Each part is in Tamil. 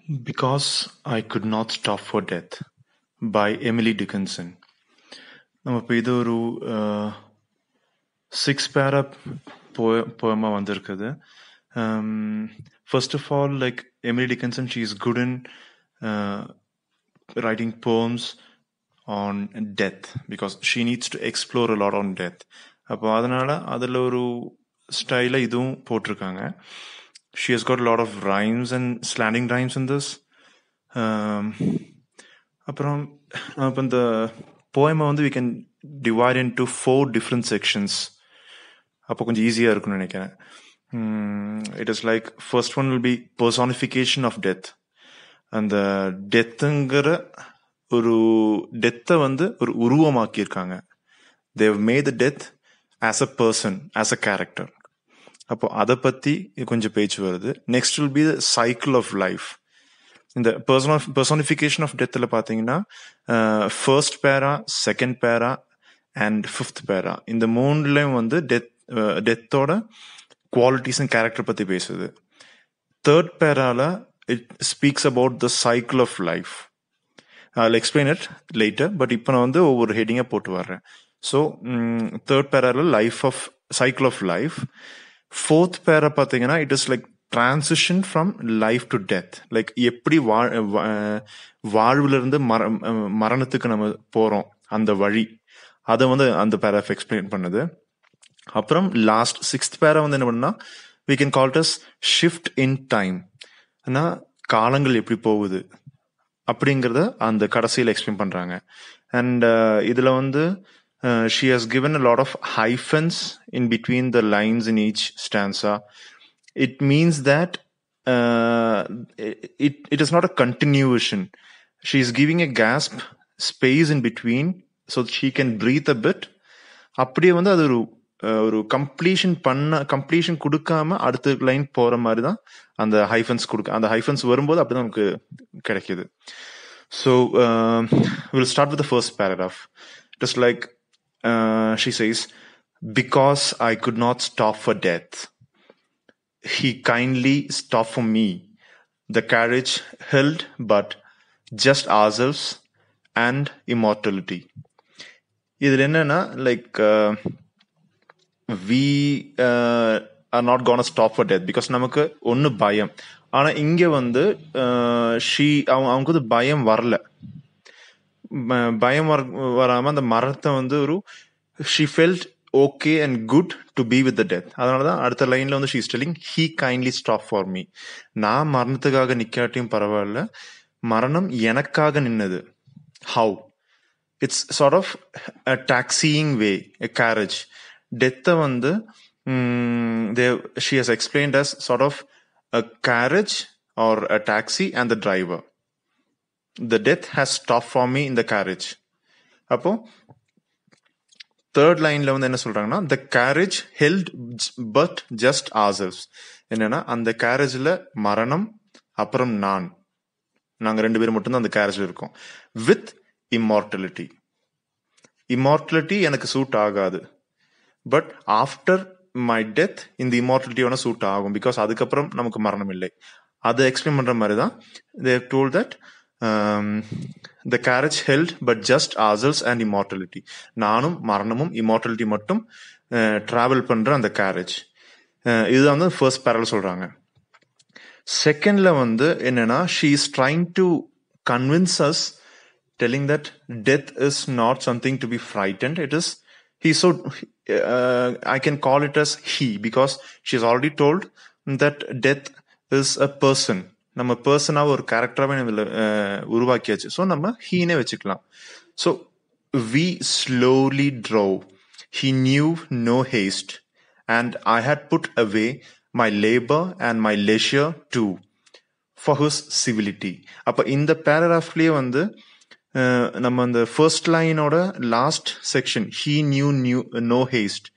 Because I Could Not Stop for Death by Emily Dickinson. நம்ம இப்போ இது ஒரு 6 பேரா poema வந்திருக்குது. First of all, like Emily Dickinson, she is good in writing poems on death because she needs to explore a lot on death. அப்போ அதனால அதில் ஒரு ஸ்டைல இதுவும் போட்டிருக்காங்க. She has got a lot of rhymes and slanting rhymes in this. அப்புறம் இப்போ இந்த போயமை வந்து we can divide into 4 different sections. அப்போ கொஞ்சம் ஈஸியாக இருக்கும்னு நினைக்கிறேன். It is like first one will be personification of death. அந்த டெத்துங்கிற ஒரு டெத்தை வந்து ஒரு உருவமாக்கியிருக்காங்க. They have made the death as a person, as a character. அப்போ அதை பற்றி கொஞ்சம் பேச்சு வருது. Next will be the cycle of life. இந்த பர்சனிஃபிகேஷன் ஆஃப் டெத்தில் பார்த்தீங்கன்னா ஃபர்ஸ்ட் பேரா, செகண்ட் பேரா அண்ட் 5th பேரா, இந்த 3லையும் வந்து டெத்தோட குவாலிட்டிஸ் அண்ட் கேரக்டர் பற்றி பேசுது. 3rd பேரால it speaks about the cycle of life. I'll explain it later, but இப்போ நான் வந்து ஒவ்வொரு ஹெட்டிங்காக போட்டு வர்றேன். ஸோ 3rd பேரால சைக்கிள் ஆஃப் லைஃப். 4th பேரா பார்த்தீங்கன்னா it is like transition from life to death. Like எப்படி வாழ்விலிருந்து மரணத்துக்கு நம்ம போகிறோம், அந்த வழி, அதை வந்து அந்த பேராஃப் எக்ஸ்பிளைன் பண்ணுது. அப்புறம் லாஸ்ட் 6th பேரா வந்து என்ன பண்ணா we can call it as shift in time. ஆனால் காலங்கள் எப்படி போகுது அப்படிங்கிறத அந்த கடைசியில் எக்ஸ்பிளைன் பண்ணுறாங்க. அண்ட் இதில் வந்து she has given a lot of hyphens in between the lines in each stanza. It means that it is not a continuation. She is giving a gasp space in between so that she can breathe a bit. அப்படியே வந்து அது ஒரு கம்ப்ளீஷன் கொடுக்காம அடுத்த லைன் போற மாதிரி தான் அந்த ஹைஃபன்ஸ் அந்த ஹைஃபன்ஸ் வரும்போது அப்படிதான் நமக்கு கிடைக்குது. So we'll start with the first paragraph. It is like she says, because I could not stop for death, he kindly stopped for me. The carriage held but just ourselves and immortality. இதில் என்னன்னா like we are not gonna stop for death because நமக்கு ஒன்று பயம். ஆனால் இங்கே வந்து அவங்களுக்கு வந்து பயம் வரல. பயம் வராம அந்த மரத்தை வந்து ஒரு she felt okay and good to be with the death. அதனாலதான் அடுத்த லைன்ல வந்து she is telling he kindly stopped for me. நான் மரணத்துக்காக நிக்காட்டியும் பரவாயில்ல, மரணம் எனக்காக நின்னது. How? It's sort of a taxiing way, a carriage. டெத்தை வந்து she has explained as sort of a carriage or a taxi and the driver. The death has stopped for me in the carriage. அப்போ 3rd லைன்ல வந்து என்ன சொல்றாங்கன்னா the carriage held but just ourselves. என்னன்னா அந்த கேரேஜ்ல மரணம் அப்புறம் நாங்க 2 பேரும் மட்டும்தான் அந்த கேரேஜ்ல இருக்கோம். With immortality. இம்மார்டலிட்டி எனக்கு சூட் ஆகாது, பட் ஆஃப்டர் மை டெத் இந்த இம்மார்டலிட்டியோட சூட் ஆகும் பிகாஸ் அதுக்கப்புறம் நமக்கு மரணம் இல்லை. அதை எக்ஸ்பிளைன் பண்ற மாதிரி தான் they have told that the carriage held but just ourselves and immortality. நானும் மரணமும் இம்மார்டலிட்டி மட்டும் டிராவல் பண்ற அந்த கேரேஜ். இதுதான் வந்து ஃபர்ஸ்ட் பேரல சொல்றாங்க. செகண்ட்ல வந்து என்னன்னா she is trying to convince us, telling that death is not something to be frightened. It is I can call it as he because she has already told that death is a person. நம்ம பர்சனாக ஒரு கேரக்டராகவே உருவாக்கியாச்சு. ஸோ நம்ம ஹீனே வச்சுக்கலாம். So we slowly drove. He knew no haste, and I had put away my labor and my leisure too for his civility. அப்போ இந்த பேராகிராஃப்லேயே வந்து நம்ம அந்த ஃபர்ஸ்ட் லைனோட last section he knew no haste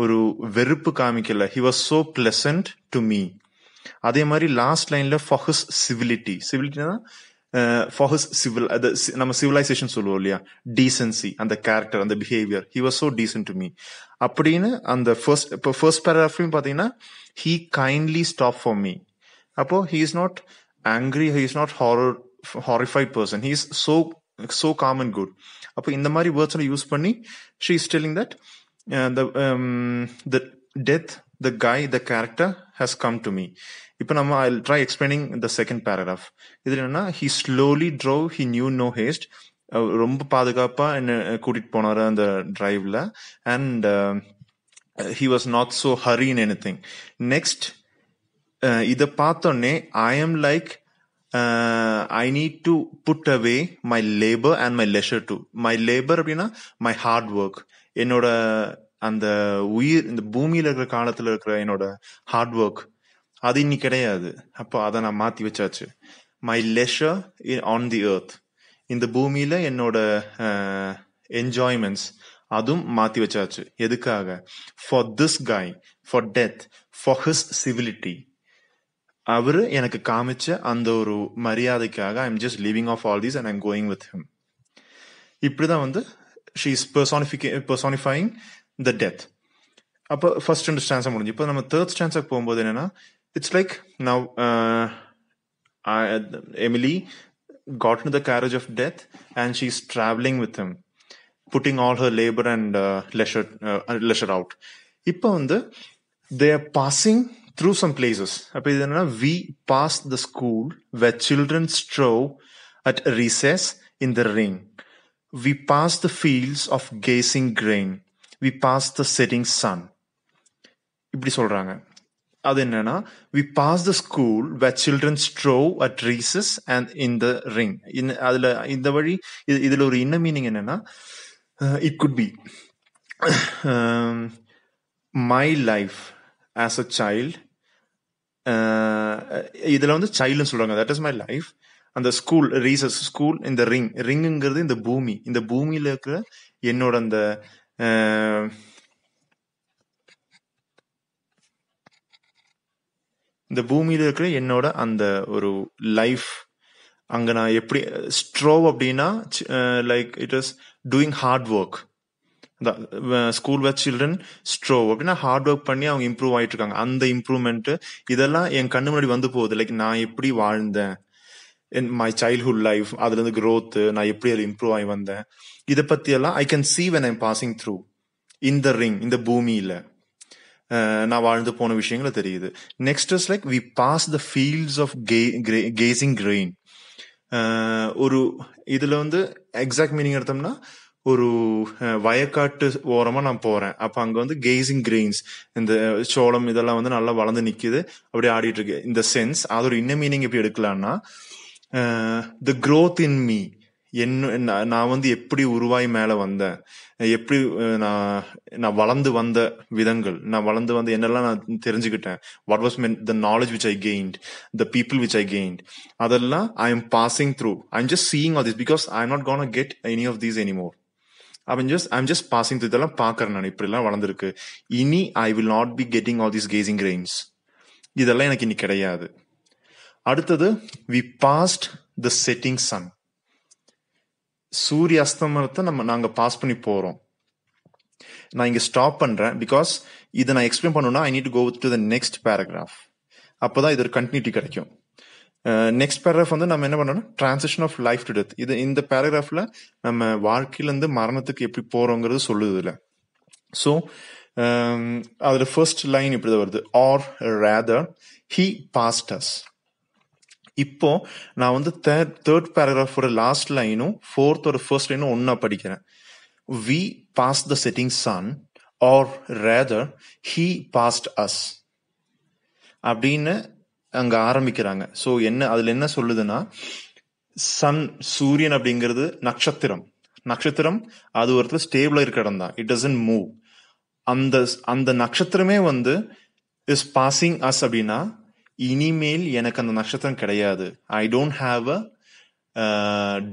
ஒரு வெறுப்பு காமிக்கல. he was so pleasant to me. அதே மாதிரி லாஸ்ட் லைன்ல for his civility. சிவிலிட்டினா for his civil, நம்ம சிவிலைசேஷன் சொல்லுவோம் இல்லையா, டீசன்சி, அந்த கேரக்டர், அந்த behaviour, he was so decent to me அப்படின்னு அந்த ஃபர்ஸ்ட் பேராகிராஃப்லையும் பார்த்தீங்கன்னா he kindly stopped for me. அப்போ he is not angry, he is not horrified person, he is so calm and good. அப்போ இந்த மாதிரி வேர்ட்ஸ்ல யூஸ் பண்ணி she is telling that the death, the guy, the character has come to me. இப்போ நம்ம I'll try explaining the second paragraph. இது என்னன்னா, he slowly drove, he knew no haste. ரொம்ப பாதுகாப்பா என்ன கூட்டிட்டு போனாரு அந்த டிரைவ்ல. And he was not so hurry in anything. Next, இதை பார்த்தோன்னே I am like I need to put away my labor and my leisure too. My labor அப்படின்னா my hard work, என்னோட அந்த உயிர் இந்த பூமியில இருக்கிற காலத்துல இருக்கிற என்னோட ஹார்ட் ஒர்க் அது இன்னைக்கு கிடையாது. அப்போ அதை நான் மாத்தி வச்சாச்சு. My leisure on the earth, இந்த பூமியில என்னோட என்ஜாய்மெண்ட்ஸ் அதுவும் மாத்தி வச்சாச்சு. எதுக்காக? For this guy, for death, for his civility. அவரு எனக்கு காமிச்ச அந்த ஒரு மரியாதைக்காக I am just leaving of all these and I'm going with him. இப்படிதான் வந்து she is personifying the death. அப்போ ஃபர்ஸ்ட் 2 ஸ்டான்ஸா முடிஞ்சு. இப்போ நம்ம தேர்ட் ஸ்டான்ஸாக்கு போகும்போது என்னன்னா, it's like now Emily got into the carriage of death and she's traveling with him, putting all her labor and leisure out. இப்போ வந்து they are passing through some places. அப்போ இது என்னன்னா, we passed the school where children strove at recess in the rain. We passed the fields of gazing grain. We passed the setting sun. இப்படி சொல்றாங்க. அது என்னன்னா, we passed the school where children strove at recess and in the ring. அதுல இந்த வழி இதுல ஒரு இன்ன மீனிங் என்னன்னா, it could be my life as a child. இதுல வந்து சைல்டுன்னு சொல்றாங்க, தட் இஸ் மை லைஃப். அந்த ஸ்கூல் ரீசஸ், ஸ்கூல் இந்த ரிங்குங்கிறது இந்த பூமி, இந்த பூமியில இருக்கிற என்னோட அந்த இந்த பூமியில இருக்கிற என்னோட அந்த ஒரு லைஃப். அங்க நான் எப்படி ஸ்ட்ரோவ் அப்படின்னா, like it is doing hard work. School where children strove அப்படின்னா ஹார்ட் ஒர்க் பண்ணி அவங்க இம்ப்ரூவ் ஆயிட்டு இருக்காங்க. அந்த இம்ப்ரூவ்மெண்ட் இதெல்லாம் என் கண்ணு முன்னாடி வந்து போகுது. லைக் நான் எப்படி வாழ்ந்தேன், மை சைல்ட்ஹுட் லைஃப், அதுல இருந்து growth, நான் எப்படி அது இம்ப்ரூவ் ஆகி வந்தேன், இதை பத்தி எல்லாம் I can see when I'm passing through இந்த ரிங், இந்த பூமியில நான் வாழ்ந்து போன விஷயங்களை தெரியுது. Next is like we pass the fields of gazing grain. ஒரு இதுல வந்து எக்ஸாக்ட் மீனிங் எடுத்தோம்னா, ஒரு வயக்காட்டு ஓரமா நான் போறேன். அப்ப அங்க வந்து கேசிங் கிரெயின்ஸ், இந்த சோளம் இதெல்லாம் வந்து நல்லா வளர்ந்து நிக்குது, அப்படியே ஆடிட்டு இருக்கு. இந்த சென்ஸ் அதோட இன்ன மீனிங் எப்படி எடுக்கலாம்னா, த growth in me, நான் வந்து எப்படி உருவாய் மேல வந்தேன், எப்படி நான் வளர்ந்து வந்த விதங்கள், நான் வளர்ந்து வந்து என்னெல்லாம் நான் தெரிஞ்சுக்கிட்டேன், what was the knowledge which I gained, the people which I gained, அதெல்லாம் I am passing through. I am just seeing all this because I am not gonna get any of these anymore. I'm just passing through. இதெல்லாம் பாக்குறேன் நான், இப்படி எல்லாம் வளர்ந்துருக்கு. இனி I will not be getting all these gazing grains. இதெல்லாம் எனக்கு இனி கிடையாது. அடுத்தது we passed the setting sun. சூரிய அஸ்தமனத்தை நாங்க பாஸ் பண்ணி போறோம். நான் இங்க ஸ்டாப் பண்றேன் பிகாஸ் இதை நான் எக்ஸ்பிளைன் பண்ணணும்னா I need to go to the next paragraph. அப்பதான் இது ஒரு கண்டினியூட்டி கிடைக்கும். நெக்ஸ்ட் பேராகிராஃப் வந்து நம்ம என்ன பண்ணோம்னா, transition of life to death. இது இந்த பேராகிராஃப்ல நம்ம வாழ்க்கையில இருந்து மரணத்துக்கு எப்படி போறோங்கிறது சொல்லுது இல்ல. ஸோ அதுல ஃபர்ஸ்ட் லைன் இப்படிதான் வருது, or rather he passed us. இப்போ நான் வந்து தேர்ட் பேராகிராஃபோட லாஸ்ட் லைனும் ஃபோர்த்தோட ஃபர்ஸ்ட் லைனும் ஒன்னா படிக்கிறேன். We pass the setting sun or rather he passed us அப்படின்னு அங்க ஆரம்பிக்கிறாங்க. ஸோ அதுல என்ன சொல்லுதுன்னா, சன், சூரியன் அப்படிங்கிறது நட்சத்திரம் அது ஒரு இடத்துல ஸ்டேபிளா இருக்க இடம் தான், இட் டசன்ட் மூவ். அந்த நட்சத்திரமே வந்து இஸ் பாசிங் அஸ் அப்படின்னா, இனிமேல் எனக்கு அந்த நட்சத்திரம் கிடையாது. I don't have a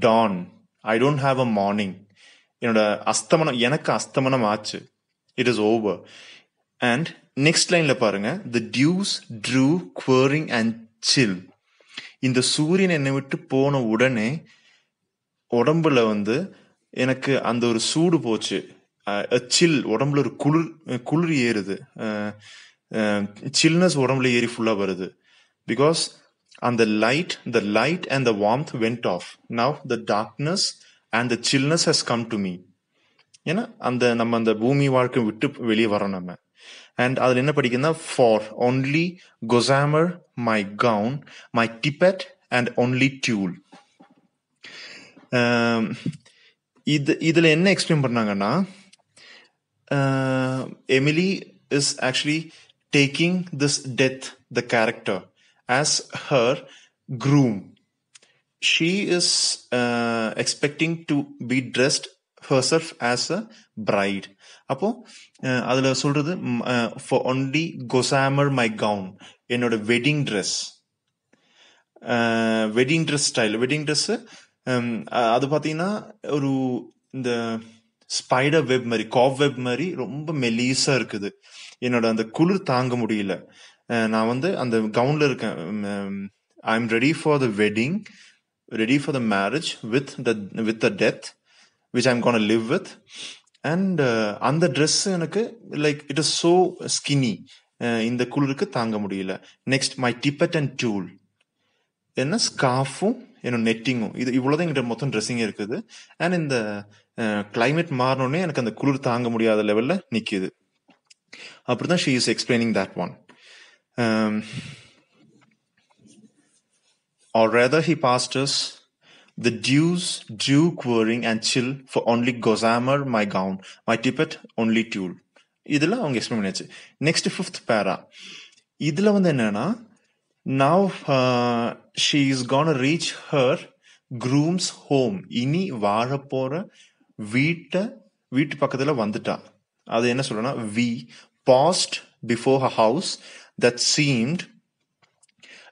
dawn, I don't have a morning. என்னோட அஸ்தமனம், எனக்கு அஸ்தமனம் ஆச்சு, it is over. And next லைன்ல பாருங்க, தி டியூஸ் ட்ரூ குவரிங் அண்ட் சில். இந்த சூரியன் என்னை விட்டு போன உடனே உடம்புல வந்து எனக்கு அந்த ஒரு சூடு போச்சு, சில், உடம்புல ஒரு குளிர் ஏறுது, சில்னஸ் உடம்புல ஏறி ஃபுல்லா வருது. Because And the light and the warmth went off. Now the darkness and the chillness has come to me. ஏன்னா நம்ம அந்த பூமி வாழ்க்கை விட்டு வெளியே வரோம் நம்ம. அண்ட் அதில் என்ன படிக்குன்னா, for only gossamer my gown my tippet and only tulle. இதுல என்ன எக்ஸ்பிளைன் பண்ணாங்கன்னா, Emily is actually talking this death the character as her groom. She is expecting to be dressed herself as a bride. அப்போ அதுல சொல்றது, for only gossamer my gown, என்னோட wedding dress, wedding dress style. Wedding dress அது பார்த்தீங்கன்னா ஒரு இந்த ஸ்பைடர் வெப் மாதிரி, காப் வெப் மாதிரி ரொம்ப மெலீஸா இருக்குது. என்னோட அந்த குளிர் தாங்க முடியல. நான் அந்த கவுன்ல இருக்கேன். I am ready for the wedding, ready for the marriage with the death which I am gonna live with. And அந்த ட்ரெஸ் எனக்கு like it is so skinny, இந்த குளிருக்கு தாங்க முடியல. Next my tippet and tulle, என்ன ஸ்கார்ஃபும் என்னோட நெட்டிங்கும், இது இவ்வளவுதான் எங்கிட்ட மொத்தம் ட்ரெஸ்ஸிங் இருக்குது. அண்ட் இந்த கிளைமேட் மாறினோடனே எனக்கு அந்த குளிர் தாங்க முடியாத லெவல்ல நிக்குது. அப்படிதான் she is explaining that one. Or rather he passed us, the dews dew quivering and chill, for only gossamer my gown, my tippet only tulle. இதுல அவங்க எக்ஸ்பிளைன் பண்ணியாச்சு. நெக்ஸ்ட் 5th பேரா, இதுல என்னன்னா, now she is gonna reach her groom's home. இனி வாழ போற வீட்டு பக்கத்துல வந்துட்டா. அது என்ன சொல்றனா, we paused before her house that seemed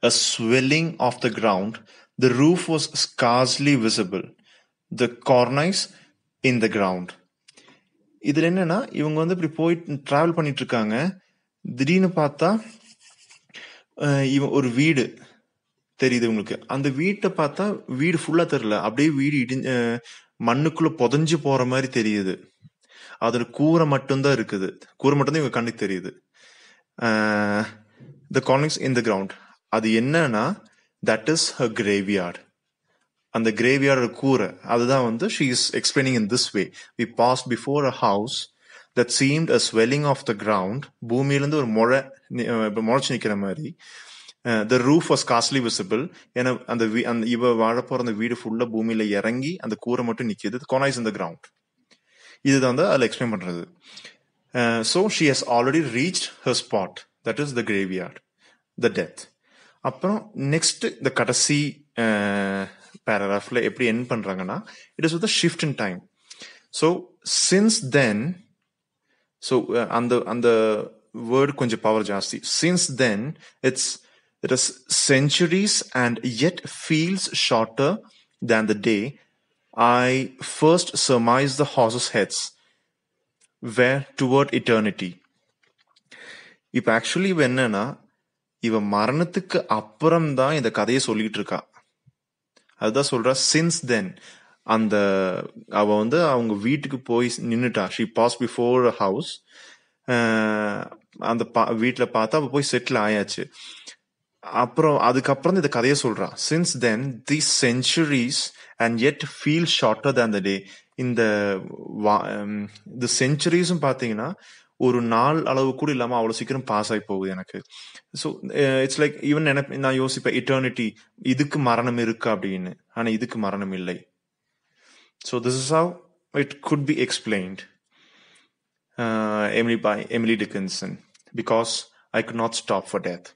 a swelling of the ground. The roof was scarcely visible, the cornice in the ground. இதுல என்னன்னா, இவங்க இப்படி போயிட்டு டிராவல் பண்ணிட்டு இருக்காங்க. திடீர்னு பார்த்தா ஒரு வீடு தெரியுது உங்களுக்கு. அந்த வீட்டை பார்த்தா வீடு ஃபுல்லா தெரியல, அப்படியே வீடு மண்ணுக்குள்ள புதஞ்சு போற மாதிரி தெரியுது. அதுல கூரை மட்டும்தான் இருக்குது, கூரை மட்டும்தான் இவங்க கண்ணுக்கு தெரியுது. the cornice in the ground, அது என்னன்னா, that is her graveyard. அந்த கிரேவியார்டு கூரை, அதுதான் she is explaining in this way. We passed before a house that seemed a swelling of the ground. பூமியிலிருந்து ஒரு முளைச்சு நிக்கிற மாதிரி. The roof was scarcely visible. ஏன்னா இவ வாழ போற அந்த வீடு ஃபுல்லா பூமியில இறங்கி அந்த கூரை மட்டும் நிக்குது. The cornice in the ground, இதுதான் அதில் எக்ஸ்பிளைன் பண்றது. So she has already reached her spot, that is the graveyard, the death. அப்புறம் நெக்ஸ்ட் இந்த கடைசி பேராகிராஃப்ல எப்படி எண்ட் பண்றாங்கன்னா, it is with shift in time. So since then, so அந்த வேர்டு கொஞ்சம் பவர் ஜாஸ்தி. Since then it is centuries and yet feels shorter than the day I first surmised the horses' heads were toward eternity. இப்ப ஆக்சுவலி என்னன்னா, இவ மரணத்துக்கு அப்புறம் தான் இந்த கதையை சொல்லிட்டு இருக்கா. அதுதான் சொல்றா, சின்ஸ் தென். அவ அவங்க வீட்டுக்கு போய் நின்னுட்டா. She pass before house. அந்த வீட்டுல பார்த்தா அவ போய் செட்டில் ஆயாச்சு. அப்புறம் அதுக்கப்புறம் இந்த கதையை சொல்றா. Since then these centuries and yet feel shorter than the day. இந்த சென்ச்சுரிஸும் பாத்தீங்கன்னா ஒரு நாள் அளவு கூட இல்லாம அவ்வளவு சீக்கிரம் பாஸ் ஆகி போகுது எனக்கு. ஸோ இட்ஸ் லைக் ஈவன் நான் யோசிப்பேன், இட்டர்னிட்டி, இதுக்கு மரணம் இருக்கு அப்படின்னு. ஆனா இதுக்கு மரணம் இல்லை. So this is how it could be explained by Emily Dickinson, because I could not stop for death.